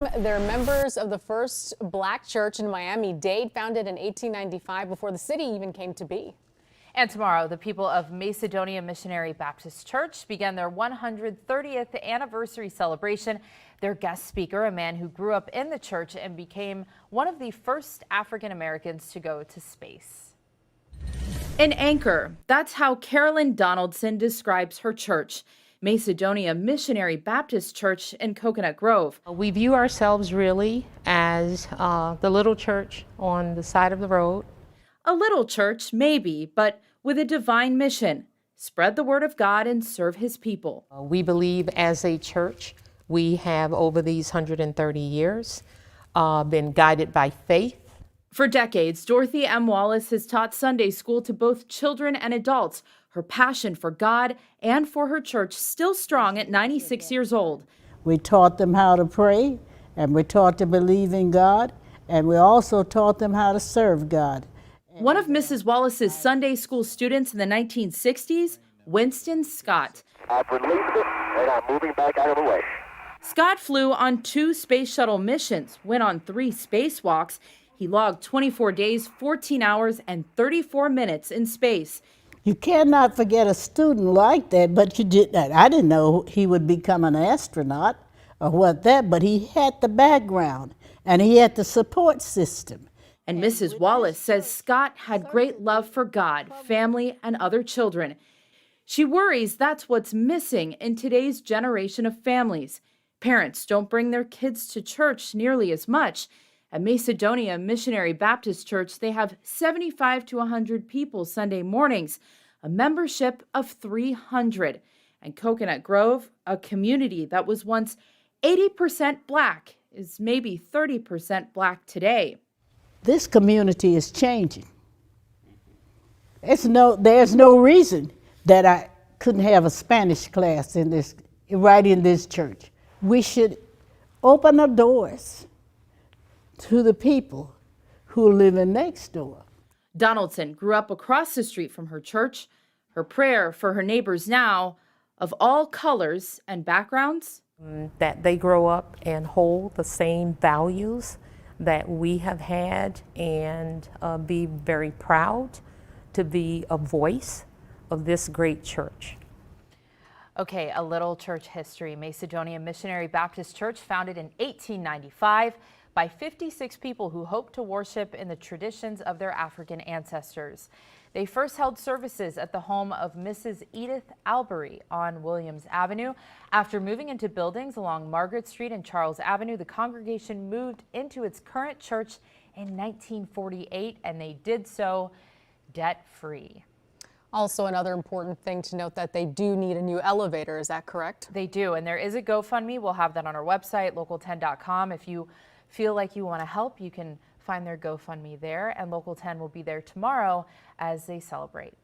They're members of the first black church in Miami-Dade, founded in 1895 before the city even came to be. And tomorrow, the people of Macedonia Missionary Baptist Church began their 130th anniversary celebration. Their guest speaker, a man who grew up in the church and became one of the first African Americans to go to space. An anchor. That's how Carolyn Donaldson describes her church, Macedonia Missionary Baptist Church in Coconut Grove. We view ourselves really as the little church on the side of the road. A little church, maybe, but with a divine mission: spread the word of God and serve his people. We believe as a church, we have over these 130 years been guided by faith. For decades, Dorothy M. Wallace has taught Sunday school to both children and adults. Her passion for God and for her church still strong at 96 years old. We taught them how to pray, and we taught to believe in God, and we also taught them how to serve God. One of Mrs. Wallace's Sunday school students in the 1960s, Winston Scott. I've released it, and I'm moving back out of the way. Scott flew on 2 space shuttle missions, went on 3 spacewalks. He logged 24 days, 14 hours, and 34 minutes in space. You cannot forget a student like that, but you did that. I didn't know he would become an astronaut or what that, but he had the background and he had the support system. And Mrs. Wallace says Scott had great love for God, family, and other children. She worries that's what's missing in today's generation of families. Parents don't bring their kids to church nearly as much. At Macedonia Missionary Baptist Church, they have 75 to 100 people Sunday mornings, a membership of 300. And Coconut Grove, a community that was once 80% black, is maybe 30% black today. This community is changing. There's no reason that I couldn't have a Spanish class right in this church. We should open the doors to the people who live in next door. Donaldson grew up across the street from her church. Her prayer for her neighbors now, of all colors and backgrounds, That they grow up and hold the same values that we have had, and be very proud to be a voice of this great church. Okay, a little church history. Macedonia Missionary Baptist Church, founded in 1895 by 56 people who hoped to worship in the traditions of their African ancestors. They first held services at the home of Mrs. Edith Albury on Williams Avenue. After moving into buildings along Margaret Street and Charles Avenue, the congregation moved into its current church in 1948, and they did so debt-free. Also, another important thing to note that they do need a new elevator. Is that correct? They do, and there is a GoFundMe. We'll have that on our website, local10.com. If you feel like you want to help, you can find their GoFundMe there, and Local 10 will be there tomorrow as they celebrate.